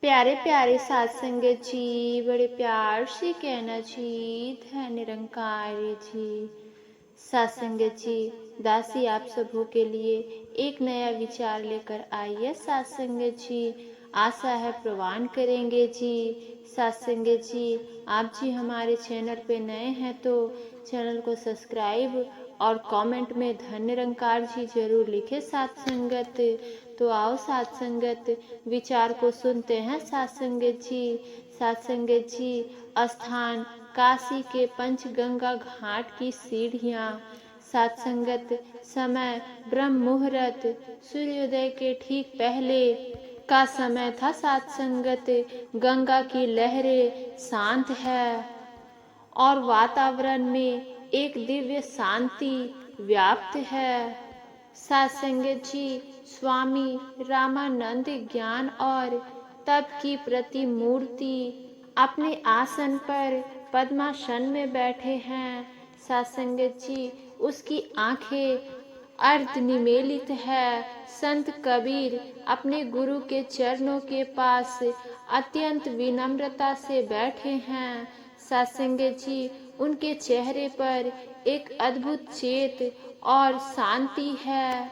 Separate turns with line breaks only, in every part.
प्यारे प्यारे साथ संगत जी, बड़े प्यार से कहना जी, धन निरंकार जी। साथ संगत जी, दासी आप सबों के लिए एक नया विचार लेकर आई है। साथ संगत जी, आशा है प्रवान करेंगे जी। साथ संगत जी, आप जी हमारे चैनल पे नए हैं तो चैनल को सब्सक्राइब और कमेंट में धन निरंकार जी जरूर लिखे साथ संगत। तो आओ साथ संगत, विचार को सुनते हैं साथ संगत जी। साथ संगत जी, स्थान काशी के पंचगंगा घाट की सीढ़ियाँ। साथ संगत, समय ब्रह्म मुहूर्त, सूर्योदय के ठीक पहले का समय था। साथ संगत, गंगा की लहरें शांत है और वातावरण में एक दिव्य शांति व्याप्त है। साथ संगत जी, स्वामी रामानंद ज्ञान और तप की प्रतिमूर्ति अपने आसन पर पद्मासन में बैठे हैं। साथ संगत जी, उसकी आंखें अर्ध निमेलित है। संत कबीर अपने गुरु के चरणों के पास अत्यंत विनम्रता से बैठे हैं। साथ संगत जी, उनके चेहरे पर एक अद्भुत चेत और शांति है।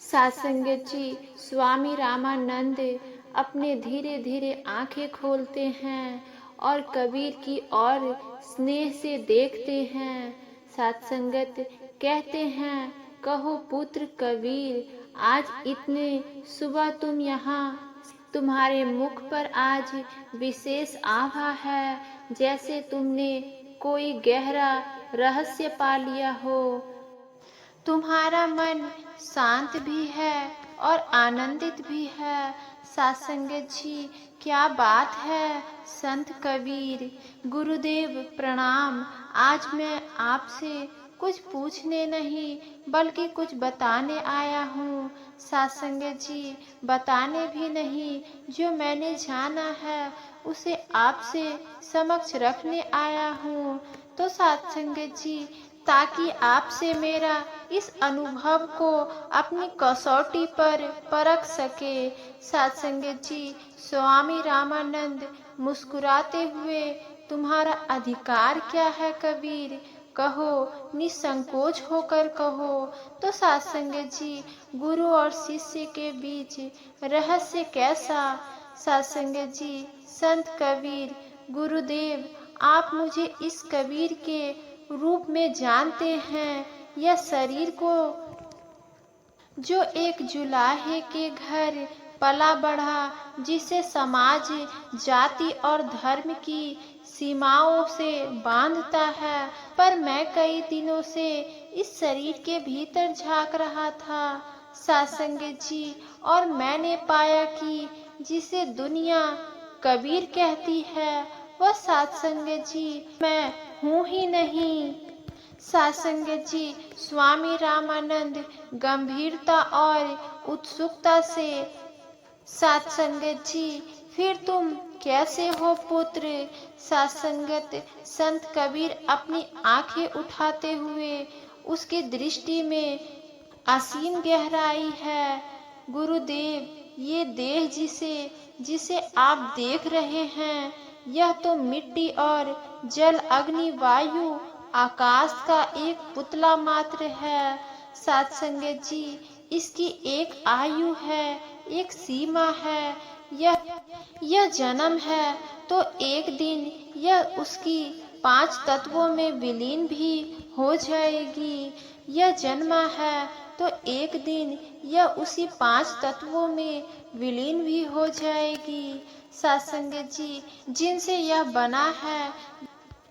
साथ संगत जी, स्वामी रामानंद अपने धीरे धीरे आंखें खोलते हैं और कबीर की ओर स्नेह से देखते हैं। साथ संगत कहते हैं, कहो पुत्र कबीर, आज इतने सुबह तुम यहाँ, तुम्हारे मुख पर आज विशेष आभा है, जैसे तुमने कोई गहरा रहस्य पा लिया हो। तुम्हारा मन शांत भी है और आनंदित भी है। साथ संगत जी, क्या बात है संत कबीर। गुरुदेव प्रणाम। आज मैं आपसे कुछ पूछने नहीं बल्कि कुछ बताने आया हूँ। साथ संगत जी, बताने भी नहीं, जो मैंने जाना है उसे आपसे समक्ष रखने आया हूँ। तो साथ संगत जी, ताकि आपसे मेरा इस अनुभव को अपनी कसौटी पर परख सके। साथ संगत जी, स्वामी रामानंद मुस्कुराते हुए, तुम्हारा अधिकार क्या है कबीर, कहो, निसंकोच होकर कहो। तो साथ संगत जी, गुरु और शिष्य के बीच रहस्य कैसा। साथ संगत जी, संत कबीर, गुरुदेव, आप मुझे इस कबीर के रूप में जानते हैं, यह शरीर को जो एक जुलाहे के घर पला बढ़ा, जिसे समाज, जाति और धर्म की सीमाओं से बांधता है। पर मैं कई दिनों से इस शरीर के भीतर झांक रहा था साथ संगत जी, और मैंने पाया कि जिसे दुनिया कबीर कहती है, वह साथ संगत जी मैं हूँ ही नहीं। साथ संगत जी, स्वामी रामानंद गंभीरता और उत्सुकता से, साथ संगत जी, फिर तुम कैसे हो पुत्र। साथ संगत, संत कबीर अपनी आंखें उठाते हुए, उसकी दृष्टि में असीम गहराई है। गुरुदेव, ये देह जिसे जिसे आप देख रहे हैं, यह तो मिट्टी और जल, अग्नि, वायु, आकाश का एक पुतला मात्र है। साथ संगत जी, इसकी एक आयु है, एक सीमा है। यह जन्म है तो एक दिन यह उसकी 5 तत्वों में विलीन भी हो जाएगी। यह जन्मा है तो एक दिन यह उसी 5 तत्वों में विलीन भी हो जाएगी। साथ संगत जी, जिनसे यह बना है,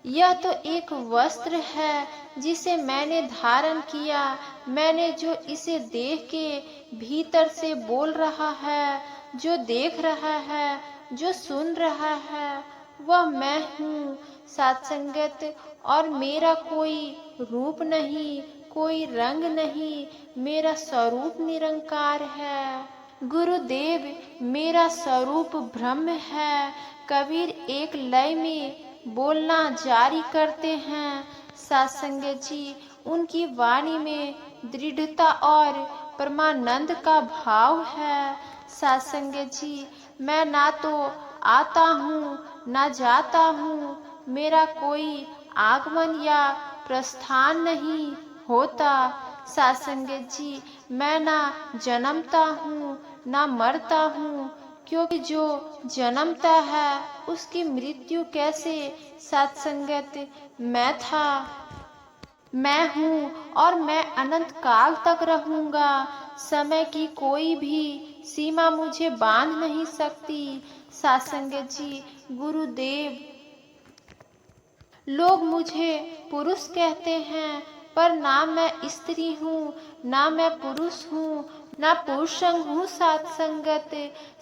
यह तो एक वस्त्र है जिसे मैंने धारण किया। मैंने जो इसे देह के भीतर से बोल रहा है, जो देख रहा है, जो सुन रहा है, वह मैं हूँ साथ संगत। और मेरा कोई रूप नहीं, कोई रंग नहीं, मेरा स्वरूप निरंकार है। गुरुदेव, मेरा स्वरूप ब्रह्म है। कबीर एक लय में बोलना जारी करते हैं। साथ संगत जी, उनकी वाणी में दृढ़ता और परमानंद का भाव है। साथ संगत जी, मैं ना तो आता हूँ ना जाता हूँ, मेरा कोई आगमन या प्रस्थान नहीं होता। सासंगत जी, मैं ना जन्मता हूँ ना मरता हूँ, क्योंकि जो जन्मता है उसकी मृत्यु कैसे। सत्संगत, मैं हूँ और मैं अनंत काल तक रहूँगा। समय की कोई भी सीमा मुझे बांध नहीं सकती। सत्संगत जी, गुरुदेव, लोग मुझे पुरुष कहते हैं, पर ना मैं स्त्री हूँ ना मैं पुरुष हूँ ना पुरुषंग हूँ। सत्संगत,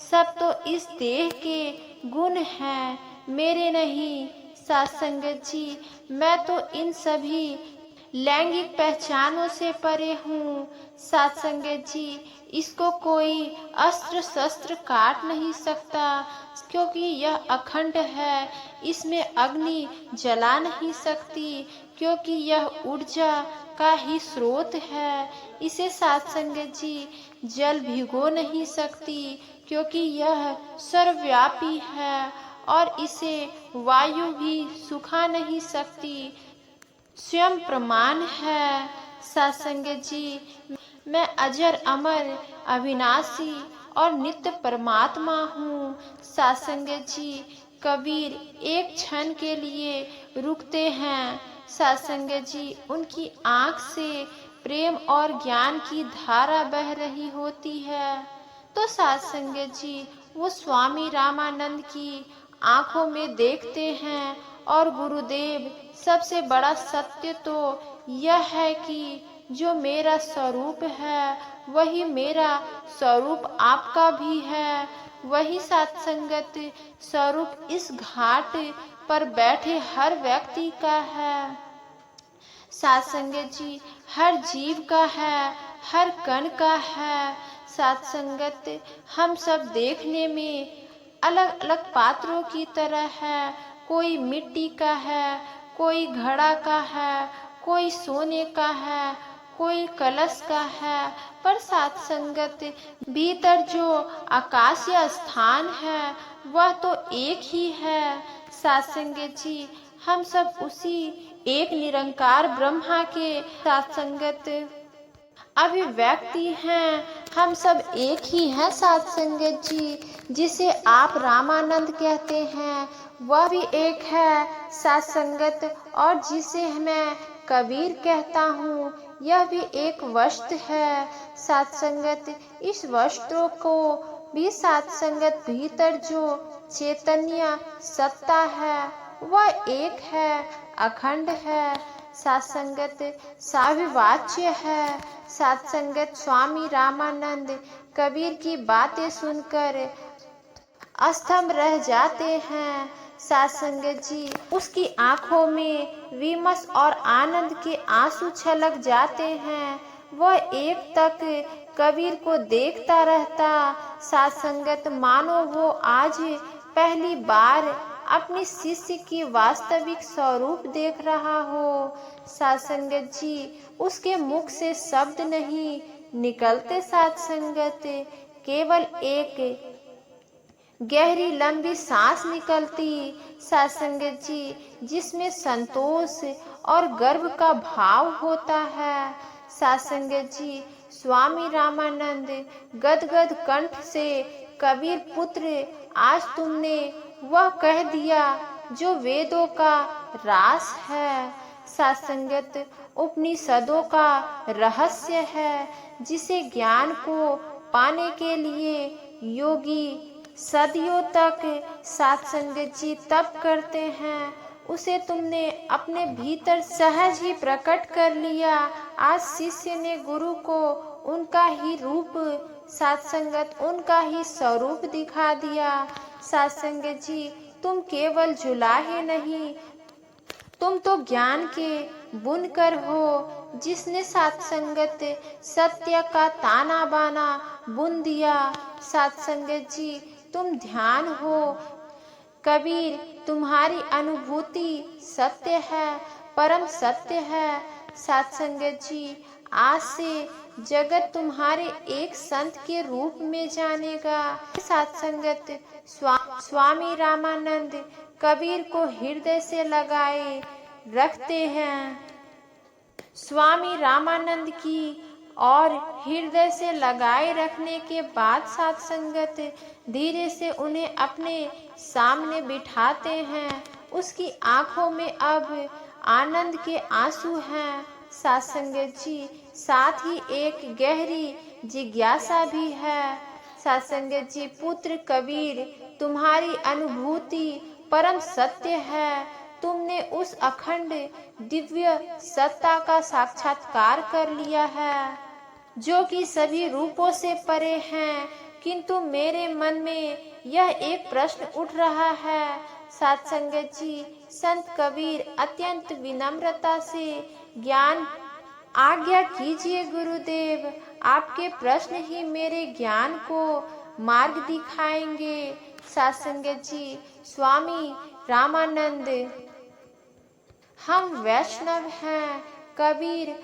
सब तो इस देह के गुण हैं, मेरे नहीं। सत्संगत जी, मैं तो इन सभी लैंगिक पहचानों से परे हूँ। सत्संगत जी, इसको कोई अस्त्र शस्त्र काट नहीं सकता, क्योंकि यह अखंड है। इसमें अग्नि जला नहीं सकती, क्योंकि यह ऊर्जा का ही स्रोत है। इसे सत्संगत जी जल भिगो नहीं सकती, क्योंकि यह सर्वव्यापी है, और इसे वायु भी सुखा नहीं सकती, स्वयं प्रमाण है। सत्संगत जी, मैं अजर अमर अविनाशी और नित्य परमात्मा हूँ। सत्संगत जी, कबीर एक क्षण के लिए रुकते हैं। सत्संगत जी, उनकी आँख से प्रेम और ज्ञान की धारा बह रही होती है। तो सत्संगत जी, वो स्वामी रामानंद की आंखों में देखते हैं, और गुरुदेव, सबसे बड़ा सत्य तो यह है कि जो मेरा स्वरूप है वही मेरा स्वरूप आपका भी है। वही सत्संगत स्वरूप इस घाट पर बैठे हर व्यक्ति का है। सत्संगत जी, हर जीव का है, हर कण का है। सत्संगत, हम सब देखने में अलग अलग पात्रों की तरह है। कोई मिट्टी का है, कोई घड़ा का है, कोई सोने का है, कोई कलश का है, पर सत्संगत, भीतर जो आकाशीय स्थान है वह तो एक ही है। सत्संगत जी, हम सब उसी एक निरंकार ब्रह्मा के सत्संगत अभिव्यक्ति हैं। हम सब एक ही हैं। सत्संगत जी, जिसे आप रामानंद कहते हैं वह भी एक है। सत्संगत, और जिसे मैं कबीर कहता हूँ यह भी एक वस्तु है। सत्संगत, इस वस्तु को भी सत्संगत, भीतर जो चैतन्य सत्ता है वह एक है, अखंड है। सत्संगत, साविवाच्य है। सत्संगत, स्वामी रामानंद कबीर की बातें सुनकर स्तंभ रह जाते हैं। सत्संगत जी, उसकी आंखों में विमर्श और आनंद के आंसू छलक जाते हैं। वह एक तक कबीर को देखता रहता। सत्संगत, मानो वो आज पहली बार अपने शिष्य की वास्तविक स्वरूप देख रहा हो। सत्संगत जी, उसके मुख से शब्द नहीं निकलते। सत्संगत, केवल एक गहरी लंबी सांस निकलती। सत्संगत जी, जिसमें संतोष और गर्व का भाव होता है। सत्संगत जी, स्वामी रामानंद गदगद कंठ से, कबीर पुत्र, आज तुमने वह कह दिया जो वेदों का रास है। सत्संगत, उपनिषदों का रहस्य है, जिसे ज्ञान को पाने के लिए योगी सदियों तक सत्संगत जी तप करते हैं, उसे तुमने अपने भीतर सहज ही प्रकट कर लिया। आज शिष्य ने गुरु को उनका ही रूप, सत्संगत, उनका ही स्वरूप दिखा दिया। सत्संगत जी, तुम केवल जुलाहे नहीं, तुम तो ज्ञान के बुनकर हो, जिसने सत्संगत सत्य का ताना बाना बुन दिया। सत्संगत जी, तुम ध्यान हो। कबीर, तुम्हारी अनुभूति सत्य है, परम सत्य है। सत्संगत जी, आज से जगत तुम्हारे एक संत के रूप में जानेगा। साथ संगत स्वामी रामानंद कबीर को हृदय से लगाए रखते हैं। स्वामी रामानंद की और हृदय से लगाए रखने के बाद साथ संगत धीरे से उन्हें अपने सामने बिठाते हैं। उसकी आंखों में अब आनंद के आंसू हैं साथ संगत जी, साथ ही एक गहरी जिज्ञासा भी है साथ संगत जी। पुत्र कबीर, तुम्हारी अनुभूति परम सत्य है। तुमने उस अखंड दिव्य सत्ता का साक्षात्कार कर लिया है जो कि सभी रूपों से परे हैं। किंतु मेरे मन में यह एक प्रश्न उठ रहा है साथ संगत जी। संत कबीर अत्यंत विनम्रता से ज्ञान आज्ञा कीजिए गुरुदेव, आपके प्रश्न ही मेरे ज्ञान को मार्ग दिखाएंगे साथ संगत जी। स्वामी रामानंद, हम वैष्णव हैं कबीर,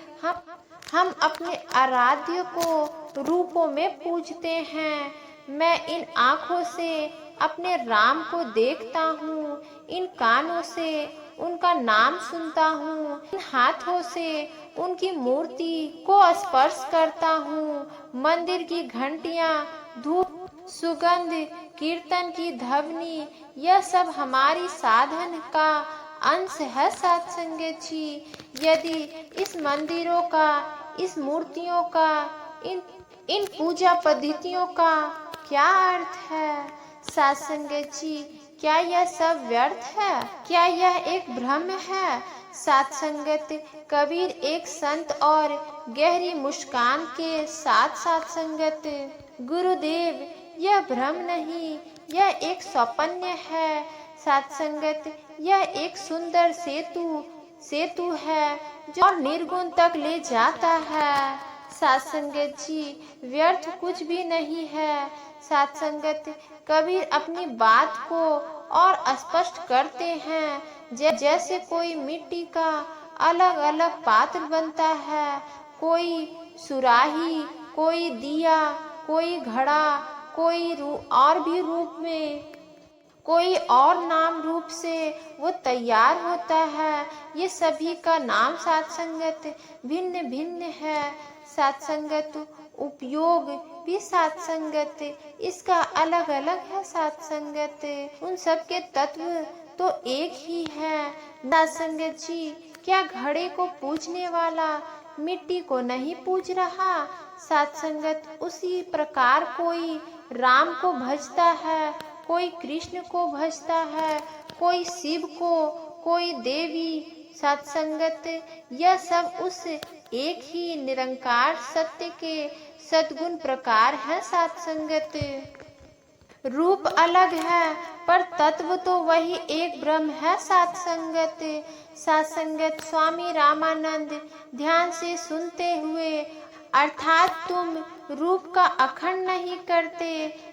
हम अपने आराध्य को रूपों में पूजते हैं। मैं इन आँखों से अपने राम को देखता हूँ, इन कानों से उनका नाम सुनता हूँ, इन हाथों से उनकी मूर्ति को स्पर्श करता हूँ। मंदिर की घंटियाँ, धूप, सुगंध, कीर्तन की ध्वनि, यह सब हमारी साधन का अंश है साथ संगत जी। यदि इस मंदिरों का, इस मूर्तियों का, इन पूजा पद्धतियों का क्या अर्थ है साथ संगत जी? क्या यह सब व्यर्थ है? क्या यह एक भ्रम है साथ संगत? कबीर एक संत और गहरी मुस्कान के साथ साथ संगत, गुरुदेव यह भ्रम नहीं, यह एक स्वप्न है साथ संगत। यह एक सुंदर सेतु है जो निर्गुण तक ले जाता है साथ संगत जी। व्यर्थ कुछ भी नहीं है साथ संगत। कबीर अपनी बात को और स्पष्ट करते हैं। जैसे कोई मिट्टी का अलग अलग पात्र बनता है, कोई सुराही, कोई दिया, कोई घड़ा, कोई और भी रूप में, कोई और नाम रूप से वो तैयार होता है। ये सभी का नाम साथ संगत भिन्न भिन्न है साथ संगत। उपयोग भी साथ संगत इसका अलग अलग है साथ संगत। उन सब के तत्व तो एक ही है साथ संगत जी। क्या घड़े को पूजने वाला मिट्टी को नहीं पूज रहा साथ संगत? उसी प्रकार कोई राम को भजता है, कोई कृष्ण को भजता है, कोई शिव को, कोई देवी साथ संगत। यह सब उस एक ही निरंकार सत्य के सद्गुण प्रकार है साथ संगत। रूप अलग है पर तत्व तो वही एक ब्रह्म है साथ संगत। साथ संगत स्वामी रामानंद ध्यान से सुनते हुए, अर्थात तुम रूप का अखंड नहीं करते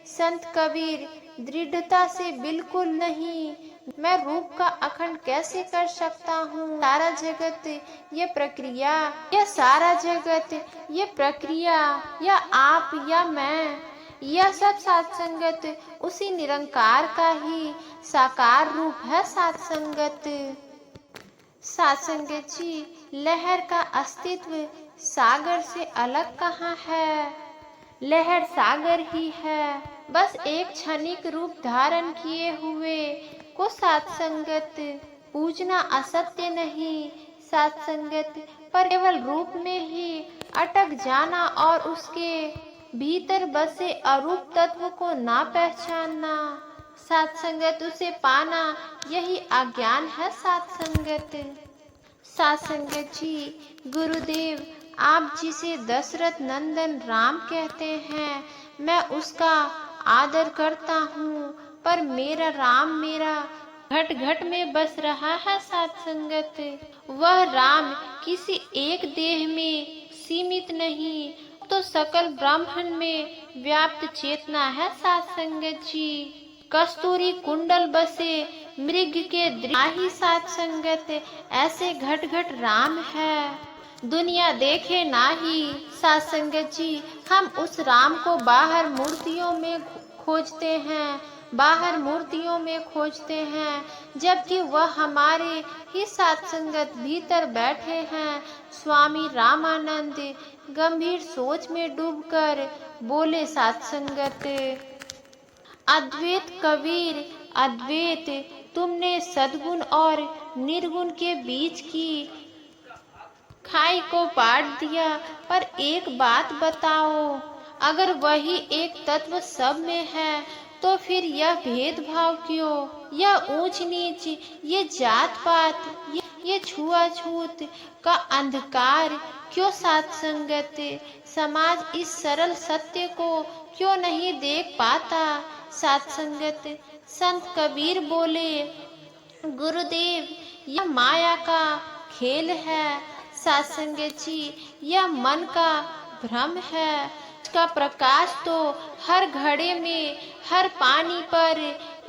संत कबीर, दृढ़ता से बिल्कुल नहीं। मैं रूप का अखंड कैसे कर सकता हूँ? सारा जगत ये प्रक्रिया, यह सारा जगत ये प्रक्रिया, या आप या मैं, यह सब साथ संगत उसी निरंकार का ही साकार रूप है साथ संगत। साथ संगत जी, लहर का अस्तित्व सागर से अलग कहाँ है? लहर सागर ही है, बस एक क्षणिक रूप धारण किए हुए को साथ संगत पूजना असत्य नहीं साथ संगत, पर केवल रूप में ही अटक जाना और उसके भीतर बसे अरूप तत्व को ना पहचानना साथ संगत, उसे पाना यही अज्ञान है साथ संगत। साथ संगत जी, गुरुदेव आप जिसे दशरथ नंदन राम कहते हैं, मैं उसका आदर करता हूँ, पर मेरा राम मेरा घट घट में बस रहा है साथ संगत। वह राम किसी एक देह में सीमित नहीं, तो सकल ब्राह्मण में व्याप्त चेतना है साथ संगत जी। कस्तूरी कुंडल बसे मृग के ही साथ संगत ऐसे घट घट राम है दुनिया देखे नाही। सात संगत जी, हम उस राम को बाहर मूर्तियों में खोजते हैं, बाहर मूर्तियों में खोजते हैं, जबकि वह हमारे ही सात संगत भीतर बैठे हैं। स्वामी रामानंद गंभीर सोच में डूबकर बोले, सात संगत अद्वैत कबीर, अद्वैत तुमने सद्गुण और निर्गुण के बीच की खाई को पाट दिया। पर एक बात बताओ, अगर वही एक तत्व सब में है तो फिर यह भेदभाव क्यों, यह ऊंच नीच, ये जात पात, ये छुआछूत का अंधकार क्यों? सात संगत समाज इस सरल सत्य को क्यों नहीं देख पाता? सात संगत संत कबीर बोले, गुरुदेव यह माया का खेल है। सात संगत जी, यह मन का भ्रम है। इसका प्रकाश तो हर घड़े में, हर पानी पर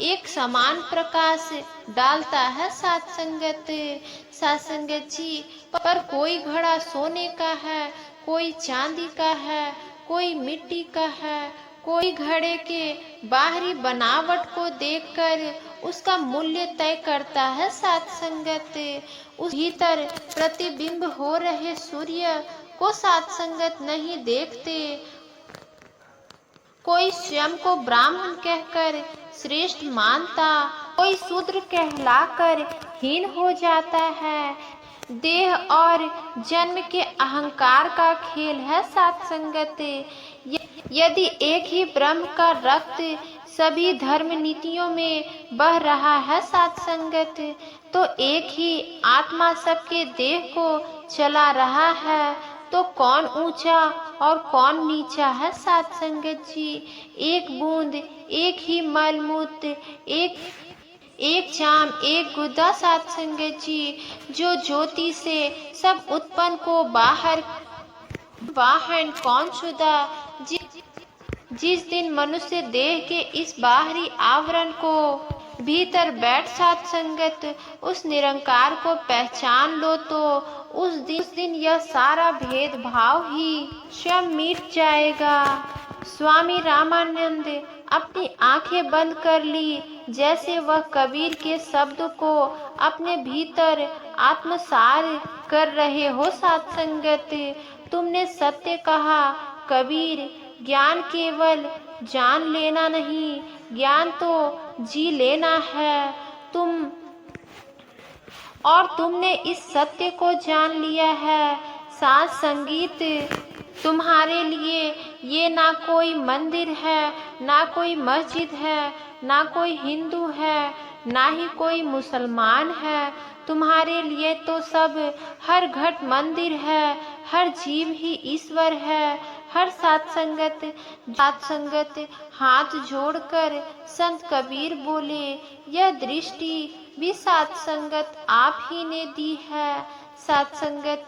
एक समान प्रकाश डालता है। सात संगत जी, पर कोई घड़ा सोने का है, कोई चांदी का है, कोई मिट्टी का है। कोई घड़े के बाहरी बनावट को देखकर उसका मूल्य तय करता है। सात संगत उस भीतर प्रतिबिंब हो रहे सूर्य को सात संगत नहीं देखते। कोई स्वयं को ब्राह्मण कहकर श्रेष्ठ मानता, कोई शूद्र कहलाकर हीन हो जाता है। देह और जन्म के अहंकार का खेल है। सात संगत यदि एक ही ब्रह्म का रक्त सभी धर्म नीतियों में बह रहा है, सात संगत तो एक ही आत्मा सबके देह को चला रहा है, तो कौन ऊंचा और कौन नीचा है? सात संगत जी, एक बूंद, एक ही मलमूत्र, एक चाम, एक गुदा। सात संगत जी, जो ज्योति से सब उत्पन्न को बाहर वाहन कौन शुदा? जिस दिन मनुष्य देह के इस बाहरी आवरण को भीतर बैठ सात संगत उस निरंकार को पहचान लो, तो उस दिन यह सारा भेदभाव ही स्वयं मिट जाएगा। स्वामी रामानंद अपनी आंखें बंद कर ली, जैसे वह कबीर के शब्द को अपने भीतर आत्मसार कर रहे हो। सात संगत तुमने सत्य कहा कबीर, ज्ञान केवल जान लेना नहीं, ज्ञान तो जी लेना है। तुमने इस सत्य को जान लिया है। सात संगीत तुम्हारे लिए ये ना कोई मंदिर है, ना कोई मस्जिद है, ना कोई हिंदू है, ना ही कोई मुसलमान है। तुम्हारे लिए तो सब हर घट मंदिर है, हर जीव ही ईश्वर है। हर सात संगत हाथ जोड़कर संत कबीर बोले, यह दृष्टि भी सात संगत आप ही ने दी है। सात संगत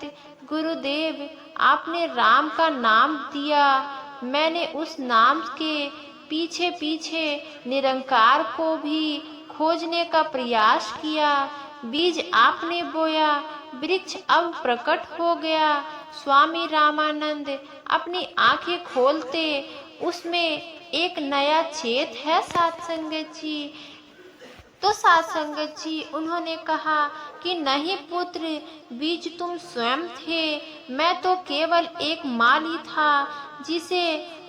गुरुदेव, आपने राम का नाम दिया, मैंने उस नाम के पीछे पीछे निरंकार को भी खोजने का प्रयास किया। बीज आपने बोया, वृक्ष अब प्रकट हो गया। स्वामी रामानंद अपनी आंखें खोलते उसमें एक नया चेत है। सात संगत जी, तो सात संगत जी उन्होंने कहा कि नहीं पुत्र, बीज तुम स्वयं थे, मैं तो केवल एक माली था जिसे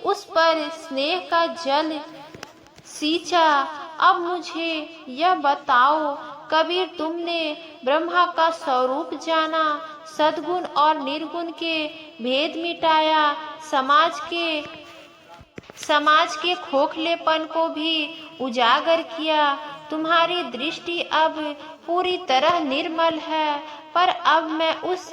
उस पर स्नेह का जल सींचा। अब मुझे यह बताओ कबीर, तुमने ब्रह्मा का स्वरूप जाना, सद्गुण और निर्गुण के भेद मिटाया, समाज के खोखलेपन को भी उजागर किया। तुम्हारी दृष्टि अब पूरी तरह निर्मल है। पर अब मैं उस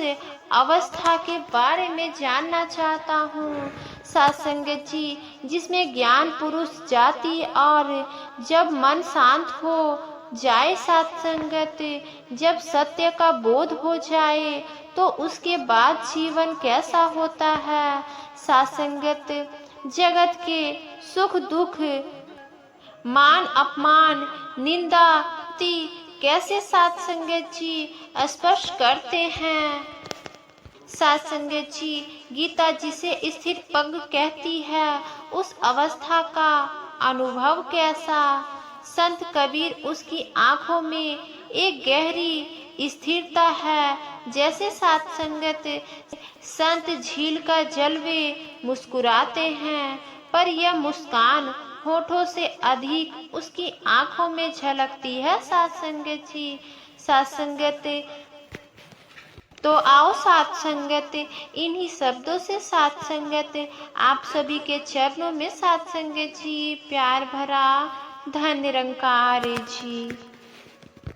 अवस्था के बारे में जानना चाहता हूँ सात संगत जी, जिसमें ज्ञान पुरुष जाति और जब मन शांत हो जाए, सात संगत जब सत्य का बोध हो जाए, तो उसके बाद जीवन कैसा होता है? सात संगत जगत के सुख दुख, मान अपमान, निंदा कैसे सात संगत जी स्पर्श करते हैं? सत्संग जी, गीता जिसे स्थिर पंग कहती है, उस अवस्था का अनुभव कैसा? संत कबीर, उसकी आंखों में एक गहरी स्थिरता है, जैसे सत्संगत संत झील का जल वे मुस्कुराते हैं, पर यह मुस्कान होठों से अधिक उसकी आंखों में झलकती है। सत्संगत जी, सत्संगत, तो आओ सत्संगत, इन्हीं शब्दों से सत्संगत आप सभी के चरणों में सत्संगत जी प्यार भरा धन्य निरंकार जी।